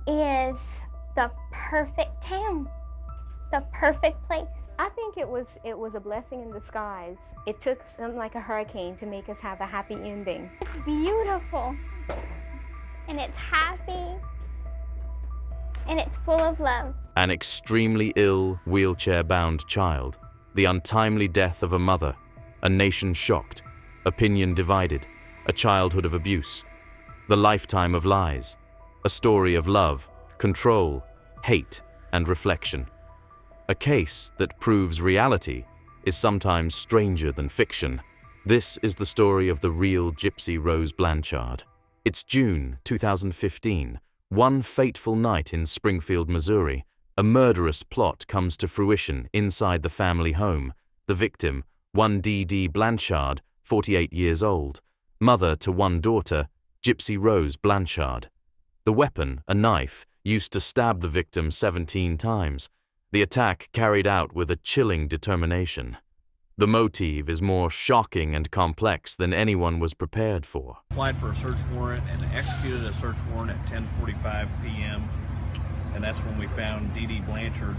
is the perfect town, the perfect place. I think it was a blessing in disguise. It took something like a hurricane to make us have a happy ending. It's beautiful, and it's happy, and it's full of love. An extremely ill, wheelchair-bound child, the untimely death of a mother, a nation shocked, opinion divided, a childhood of abuse, the lifetime of lies, a story of love, control, hate, and reflection. A case that proves reality is sometimes stranger than fiction. This is the story of the real Gypsy Rose Blanchard. It's June 2015. One fateful night in Springfield, Missouri, a murderous plot comes to fruition inside the family home. The victim, one D.D. Blanchard, 48 years old, mother to one daughter, Gypsy Rose Blanchard. The weapon, a knife, used to stab the victim 17 times. The attack carried out with a chilling determination. The motive is more shocking and complex than anyone was prepared for. Applied for a search warrant and executed a search warrant at 10:45 p.m. and that's when we found D.D. Blanchard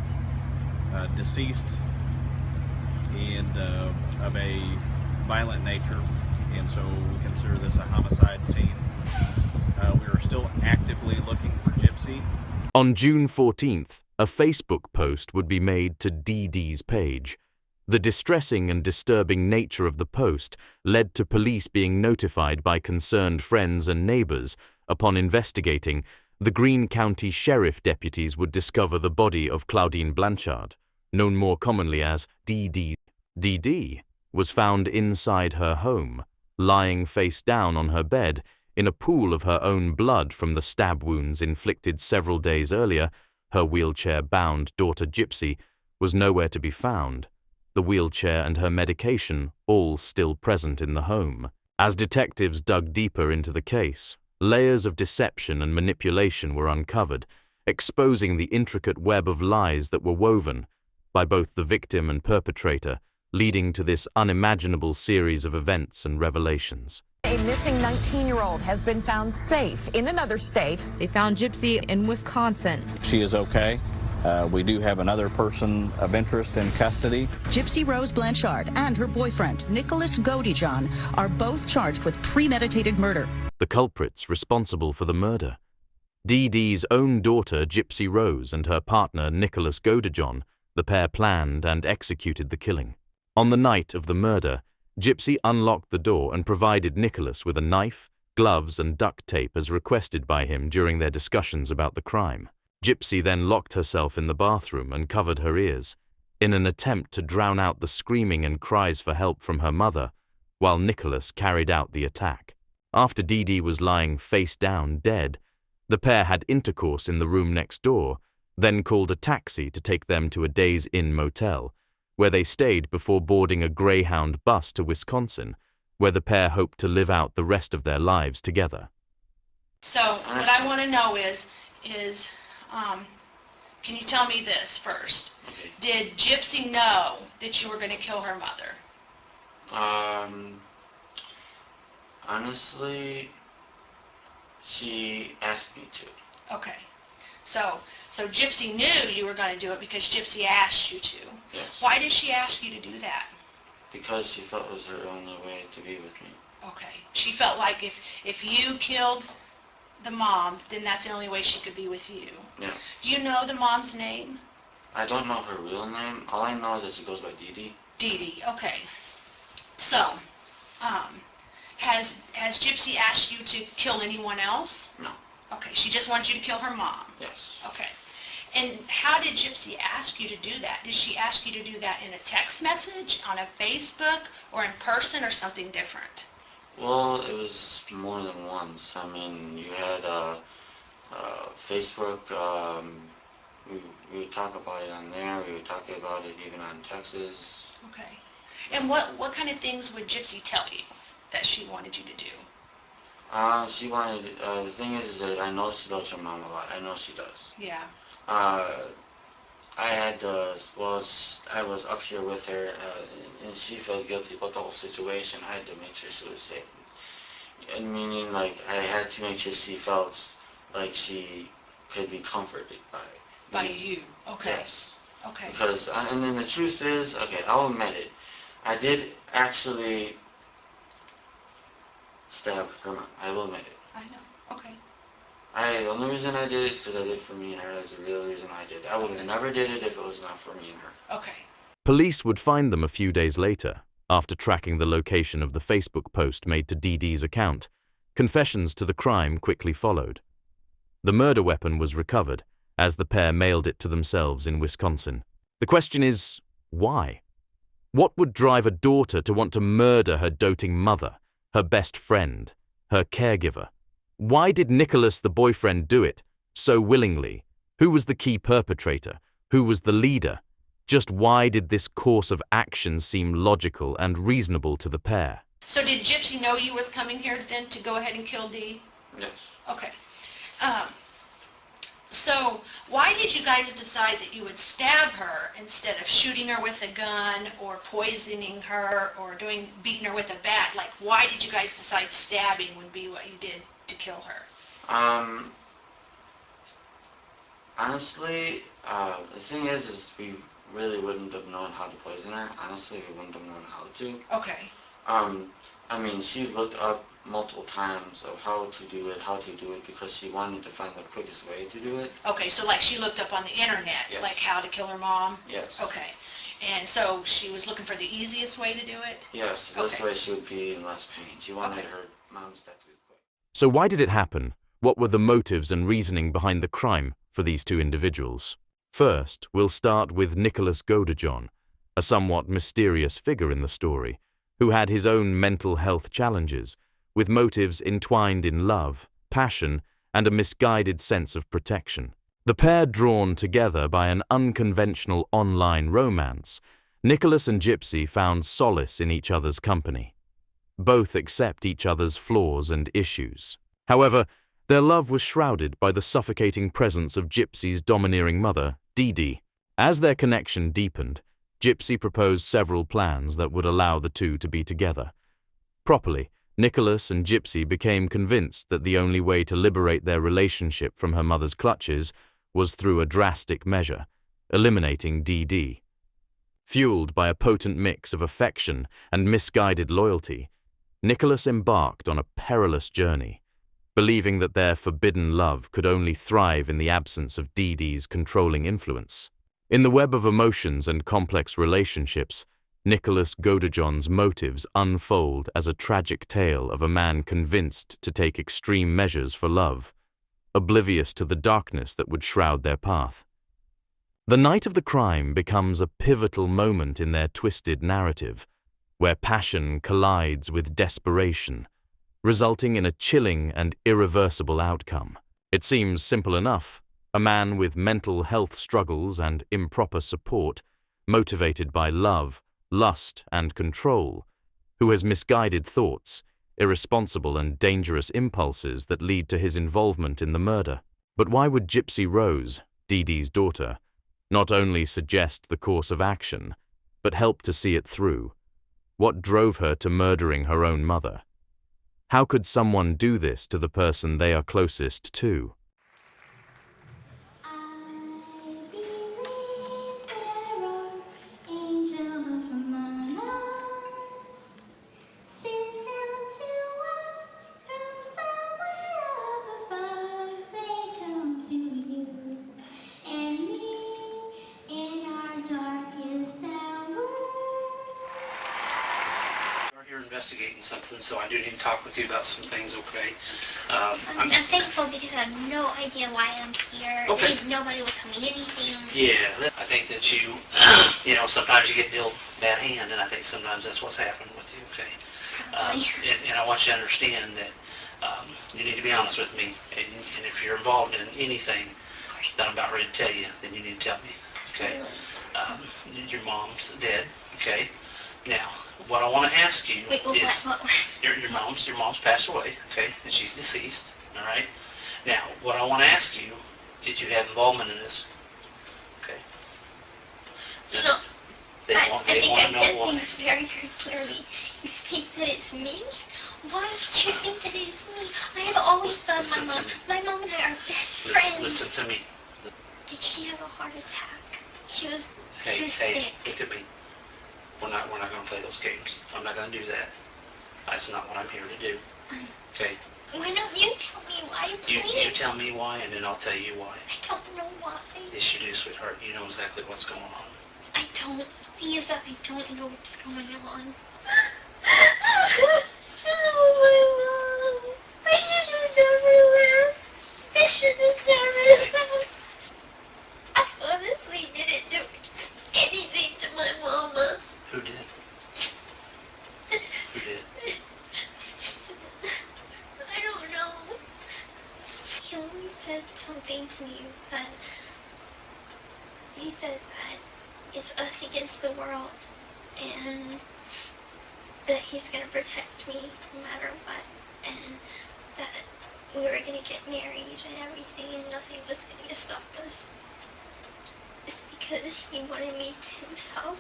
deceased and of a violent nature, and so we consider this a homicide scene. We are still actively looking for Gypsy. On June 14th, a Facebook post would be made to DD's page. The distressing and disturbing nature of the post led to police being notified by concerned friends and neighbors. Upon investigating, the Greene County Sheriff deputies would discover the body of Claudine Blanchard, known more commonly as DD. DD was found inside her home, lying face down on her bed, in a pool of her own blood from the stab wounds inflicted several days earlier. Her wheelchair-bound daughter Gypsy was nowhere to be found. The wheelchair and her medication all still present in the home. As detectives dug deeper into the case, layers of deception and manipulation were uncovered, exposing the intricate web of lies that were woven by both the victim and perpetrator, leading to this unimaginable series of events and revelations. A missing 19-year-old has been found safe in another state. They found Gypsy in Wisconsin. She is okay. We do have another person of interest in custody. Gypsy Rose Blanchard and her boyfriend, Nicholas Godejohn, are both charged with premeditated murder. The culprits responsible for the murder. DD's own daughter, Gypsy Rose, and her partner, Nicholas Godejohn, the pair planned and executed the killing. On the night of the murder, Gypsy unlocked the door and provided Nicholas with a knife, gloves, and duct tape as requested by him during their discussions about the crime. Gypsy then locked herself in the bathroom and covered her ears, in an attempt to drown out the screaming and cries for help from her mother, while Nicholas carried out the attack. After DD was lying face down dead, the pair had intercourse in the room next door, then called a taxi to take them to a Days Inn motel, where they stayed before boarding a Greyhound bus to Wisconsin, where the pair hoped to live out the rest of their lives together. So what I want to know is, can you tell me this first? Okay. Did Gypsy know that you were going to kill her mother? Honestly, she asked me to. Okay. So Gypsy knew you were going to do it because Gypsy asked you to. Yes. Why did she ask you to do that? Because she felt it was her only way to be with me. Okay. She felt like if you killed the mom, then that's the only way she could be with you. Yeah. Do you know the mom's name? I don't know her real name. All I know is that she goes by Dee. Dee. Okay. So, has Gypsy asked you to kill anyone else? No. Okay. She just wants you to kill her mom. Yes. Okay. And how did Gypsy ask you to do that? Did she ask you to do that in a text message, on a Facebook, or in person, or something different? Well, it was more than once. I mean, you had Facebook. We would talk about it on there. We would talk about it even on Texas. Okay. And what kind of things would Gypsy tell you that she wanted you to do? She wanted. The thing is that I know she loves her mom a lot. I know she does. Yeah. I had I was up here with her, and she felt guilty about the whole situation. I had to make sure she was safe. And meaning, like, I had to make sure she felt like she could be comforted by you. Okay. Yes. Okay. Because, and then the truth is, okay, I'll admit it, I did actually stab her mom. I will admit it. I know. Okay. The only reason I did it is because I did it for me and her. That's the real reason I did it. I would have never did it if it was not for me and her. Okay. Police would find them a few days later, after tracking the location of the Facebook post made to Dee Dee's account. Confessions to the crime quickly followed. The murder weapon was recovered, as the pair mailed it to themselves in Wisconsin. The question is, why? What would drive a daughter to want to murder her doting mother, her best friend, her caregiver? Why did Nicholas, the boyfriend, do it so willingly? Who was the key perpetrator? Who was the leader? Just why did this course of action seem logical and reasonable to the pair? So did Gypsy know you was coming here then to go ahead and kill Dee? Yes. Okay. So why did you guys decide that you would stab her instead of shooting her with a gun or poisoning her or beating her with a bat? Like, why did you guys decide stabbing would be what you did to kill her? Honestly, the thing is we really wouldn't have known how to poison her. Honestly, we wouldn't have known how to. Okay. I mean, she looked up multiple times of how to do it because she wanted to find the quickest way to do it. Okay, so like she looked up on the internet, Yes. like how to kill her mom? Yes. Okay. And so she was looking for the easiest way to do it? Yes, this Okay. way she would be in less pain. She wanted her mom's death to be quick. So why did it happen? What were the motives and reasoning behind the crime for these two individuals? First, we'll start with Nicholas Godejohn, a somewhat mysterious figure in the story, who had his own mental health challenges, with motives entwined in love, passion, and a misguided sense of protection. The pair drawn together by an unconventional online romance, Nicholas and Gypsy found solace in each other's company. Both accept each other's flaws and issues. However, their love was shrouded by the suffocating presence of Gypsy's domineering mother, Dee Dee. As their connection deepened, Gypsy proposed several plans that would allow the two to be together. Properly, Nicholas and Gypsy became convinced that the only way to liberate their relationship from her mother's clutches was through a drastic measure, eliminating Dee Dee. Fueled by a potent mix of affection and misguided loyalty, Nicholas embarked on a perilous journey, believing that their forbidden love could only thrive in the absence of Dee Dee's controlling influence. In the web of emotions and complex relationships, Nicholas Godejohn's motives unfold as a tragic tale of a man convinced to take extreme measures for love, oblivious to the darkness that would shroud their path. The night of the crime becomes a pivotal moment in their twisted narrative, where passion collides with desperation, resulting in a chilling and irreversible outcome. It seems simple enough. A man with mental health struggles and improper support, motivated by love, lust, and control, who has misguided thoughts, irresponsible and dangerous impulses that lead to his involvement in the murder. But why would Gypsy Rose, Dee Dee's daughter, not only suggest the course of action, but help to see it through? What drove her to murdering her own mother? How could someone do this to the person they are closest to? Investigating something, so I do need to talk with you about some things, okay? I'm thankful because I have no idea why I'm here. Okay. Nobody will tell me anything. Yeah, I think that you, sometimes you get dealt bad hand, and I think sometimes that's what's happened with you, okay? And I want you to understand that you need to be honest with me, and if you're involved in anything that I'm about ready to tell you, then you need to tell me, okay? Your mom's dead, okay? Now, what I want to ask you is, your mom's passed away, okay, and she's deceased, all right? Now, what I want to ask you, did you have involvement in this? Okay. No, They want to know why. things very, very clearly. You think that it's me, Why did you think that it's me? I have always loved my mom. My mom and I are best friends. Listen to me. Did she have a heart attack? She was Hey, sick. look at me. We're not going to play those games. I'm not going to do that. That's not what I'm here to do. Okay? Why don't you tell me why, please? You tell me why, and then I'll tell you why. I don't know why. Yes, you do, sweetheart. You know exactly what's going on. I don't. Lisa, I don't know what's going on. Oh, my mom. I should have never left. I should have never left. I honestly didn't do anything to my mama. Who did? Who did? I don't know. He only said something to me that he said that it's us against the world and that he's going to protect me no matter what, and that we were going to get married and everything and nothing was going to stop us. It's because he wanted me to himself.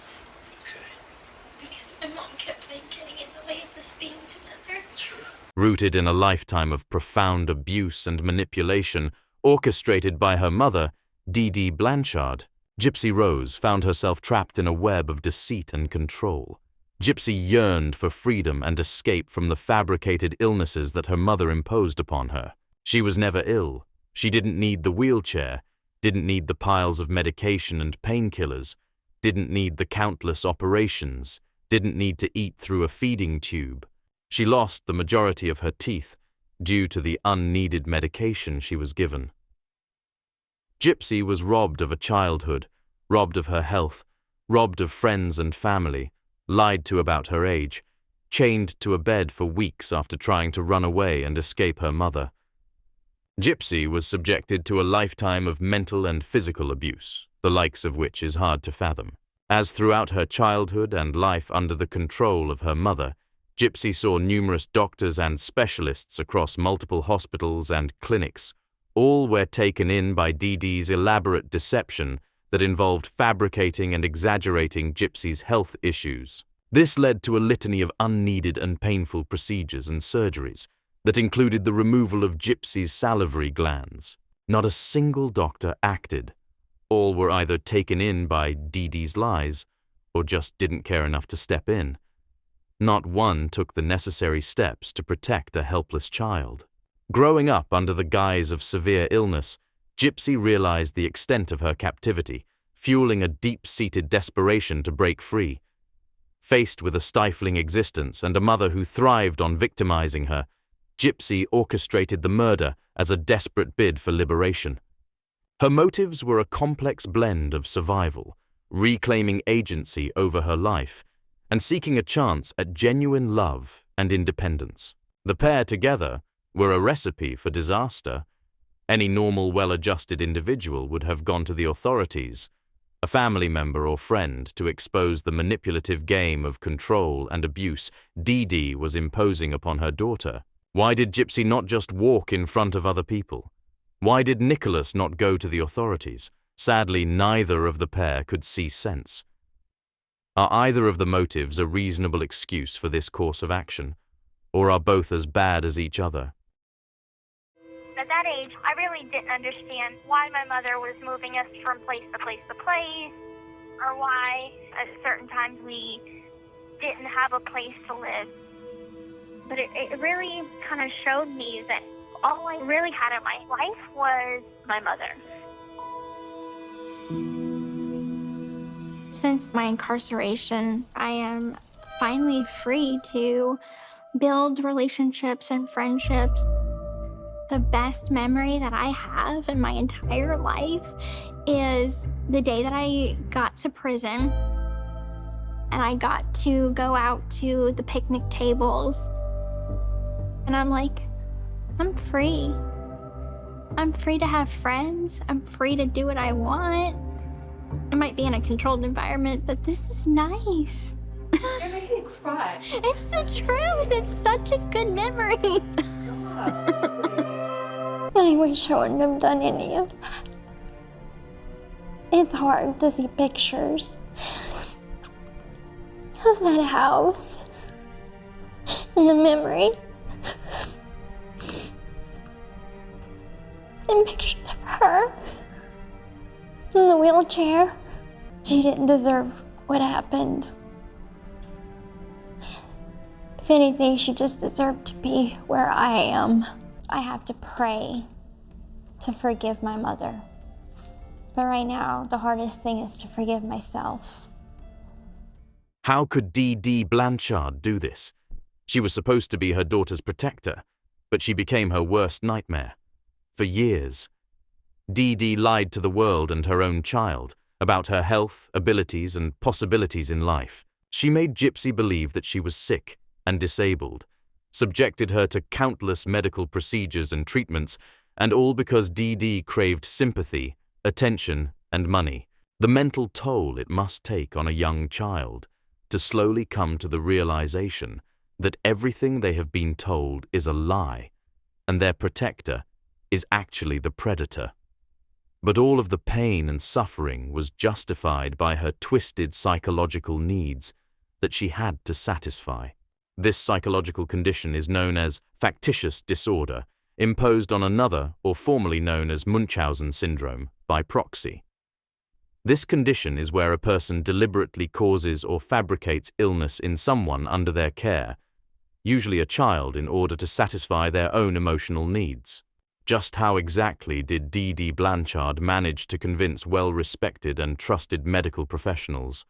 Okay. Because my mom kept on getting in the way of us being together. Sure. Rooted in a lifetime of profound abuse and manipulation orchestrated by her mother, Dee Blanchard, Gypsy Rose found herself trapped in a web of deceit and control. Gypsy yearned for freedom and escape from the fabricated illnesses that her mother imposed upon her. She was never ill. She didn't need the wheelchair, didn't need the piles of medication and painkillers, didn't need the countless operations, didn't need to eat through a feeding tube. She lost the majority of her teeth due to the unneeded medication she was given. Gypsy was robbed of a childhood, robbed of her health, robbed of friends and family, lied to about her age, chained to a bed for weeks after trying to run away and escape her mother. Gypsy was subjected to a lifetime of mental and physical abuse, the likes of which is hard to fathom. As throughout her childhood and life under the control of her mother, Gypsy saw numerous doctors and specialists across multiple hospitals and clinics. All were taken in by Dee's elaborate deception that involved fabricating and exaggerating Gypsy's health issues. This led to a litany of unneeded and painful procedures and surgeries that included the removal of Gypsy's salivary glands. Not a single doctor acted. All were either taken in by Dee's lies or just didn't care enough to step in. Not one took the necessary steps to protect a helpless child. Growing up under the guise of severe illness, Gypsy realized the extent of her captivity, fueling a deep-seated desperation to break free. Faced with a stifling existence and a mother who thrived on victimizing her, Gypsy orchestrated the murder as a desperate bid for liberation. Her motives were a complex blend of survival, reclaiming agency over her life, and seeking a chance at genuine love and independence. The pair together were a recipe for disaster. Any normal, well-adjusted individual would have gone to the authorities, a family member or friend, to expose the manipulative game of control and abuse Dee was imposing upon her daughter. Why did Gypsy not just walk in front of other people? Why did Nicholas not go to the authorities? Sadly, neither of the pair could see sense. Are either of the motives a reasonable excuse for this course of action, or are both as bad as each other? At that age, I really didn't understand why my mother was moving us from place to place to place, or why at certain times we didn't have a place to live. But it really kind of showed me that all I really had in my life was my mother. Since my incarceration, I am finally free to build relationships and friendships. The best memory that I have in my entire life is the day that I got to prison and I got to go out to the picnic tables. And I'm like, I'm free. I'm free to have friends. I'm free to do what I want. I might be in a controlled environment, but this is nice. You're making me cry. It's the truth. It's such a good memory. I wish I wouldn't have done any of that. It's hard to see pictures of that house and the memory and pictures of her in the wheelchair. She didn't deserve what happened. If anything, she just deserved to be where I am. I have to pray to forgive my mother. But right now, the hardest thing is to forgive myself. How could D.D. Blanchard do this? She was supposed to be her daughter's protector, but she became her worst nightmare. For years, D.D. lied to the world and her own child about her health, abilities, and possibilities in life. She made Gypsy believe that she was sick and disabled, subjected her to countless medical procedures and treatments, and all because D.D. craved sympathy, attention, and money. The mental toll it must take on a young child to slowly come to the realization that everything they have been told is a lie, and their protector is actually the predator. But all of the pain and suffering was justified by her twisted psychological needs that she had to satisfy. This psychological condition is known as factitious disorder, imposed on another, or formerly known as Munchausen syndrome, by proxy. This condition is where a person deliberately causes or fabricates illness in someone under their care, usually a child, in order to satisfy their own emotional needs. Just how exactly did D.D. Blanchard manage to convince well-respected and trusted medical professionals?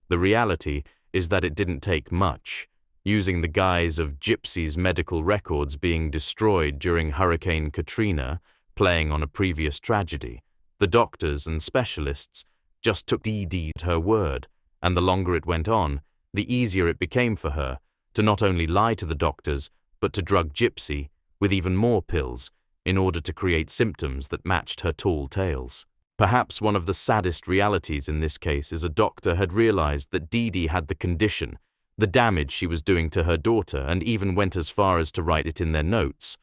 The reality is that it didn't take much. Using the guise of Gypsy's medical records being destroyed during Hurricane Katrina, playing on a previous tragedy, the doctors and specialists just took D.D. at her word, and the longer it went on, the easier it became for her to not only lie to the doctors, but to drug Gypsy with even more pills in order to create symptoms that matched her tall tales. Perhaps one of the saddest realities in this case is a doctor had realized that D.D. had the condition, the damage she was doing to her daughter, and even went as far as to write it in their notes.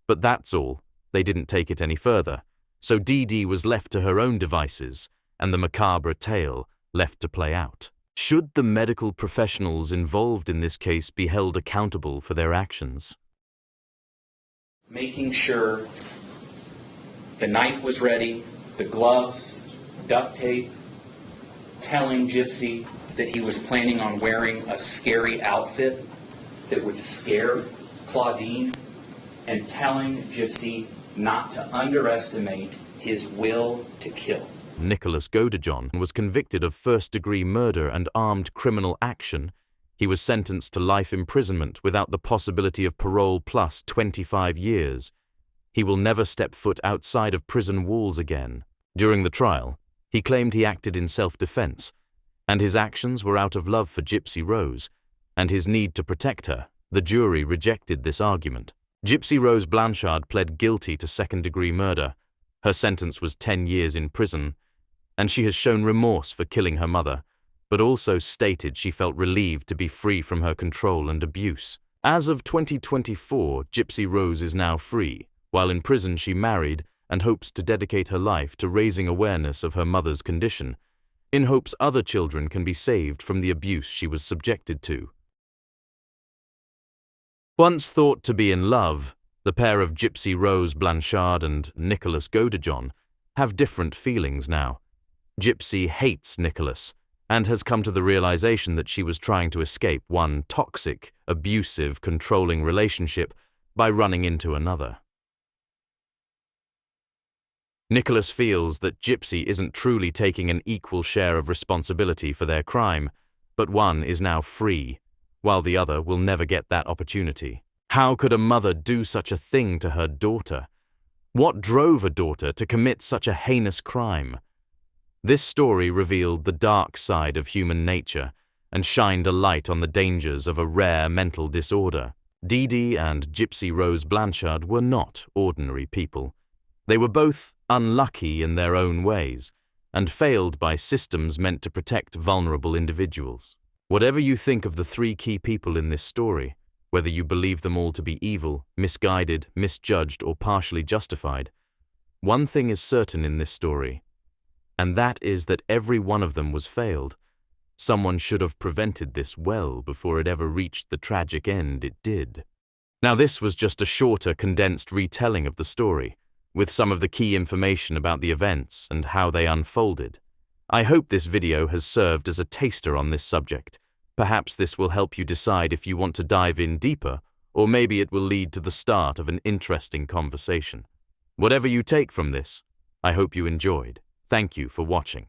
But that's all. They didn't take it any further. So D.D. was left to her own devices, and the macabre tale left to play out. Should the medical professionals involved in this case be held accountable for their actions? Making sure the knife was ready, the gloves, duct tape, telling Gypsy that he was planning on wearing a scary outfit that would scare Claudine, and telling Gypsy not to underestimate his will to kill. Nicholas Godejohn was convicted of first-degree murder and armed criminal action. He was sentenced to life imprisonment without the possibility of parole plus 25 years. He will never step foot outside of prison walls again. During the trial, he claimed he acted in self-defense, and his actions were out of love for Gypsy Rose and his need to protect her. The jury rejected this argument. Gypsy Rose Blanchard pled guilty to second-degree murder. Her sentence was 10 years in prison, and she has shown remorse for killing her mother, but also stated she felt relieved to be free from her control and abuse. As of 2024, Gypsy Rose is now free. While in prison, she married and hopes to dedicate her life to raising awareness of her mother's condition, in hopes other children can be saved from the abuse she was subjected to. Once thought to be in love, the pair of Gypsy Rose Blanchard and Nicholas Godejohn have different feelings now. Gypsy hates Nicholas and has come to the realization that she was trying to escape one toxic, abusive, controlling relationship by running into another. Nicholas feels that Gypsy isn't truly taking an equal share of responsibility for their crime, but one is now free, while the other will never get that opportunity. How could a mother do such a thing to her daughter? What drove a daughter to commit such a heinous crime? This story revealed the dark side of human nature and shined a light on the dangers of a rare mental disorder. D.D. and Gypsy Rose Blanchard were not ordinary people. They were both unlucky in their own ways and failed by systems meant to protect vulnerable individuals. Whatever you think of the three key people in this story, whether you believe them all to be evil, misguided, misjudged, or partially justified, one thing is certain in this story, and that is that every one of them was failed. Someone should have prevented this well before it ever reached the tragic end it did. Now, this was just a shorter, condensed retelling of the story, with some of the key information about the events and how they unfolded. I hope this video has served as a taster on this subject. Perhaps this will help you decide if you want to dive in deeper, or maybe it will lead to the start of an interesting conversation. Whatever you take from this, I hope you enjoyed. Thank you for watching.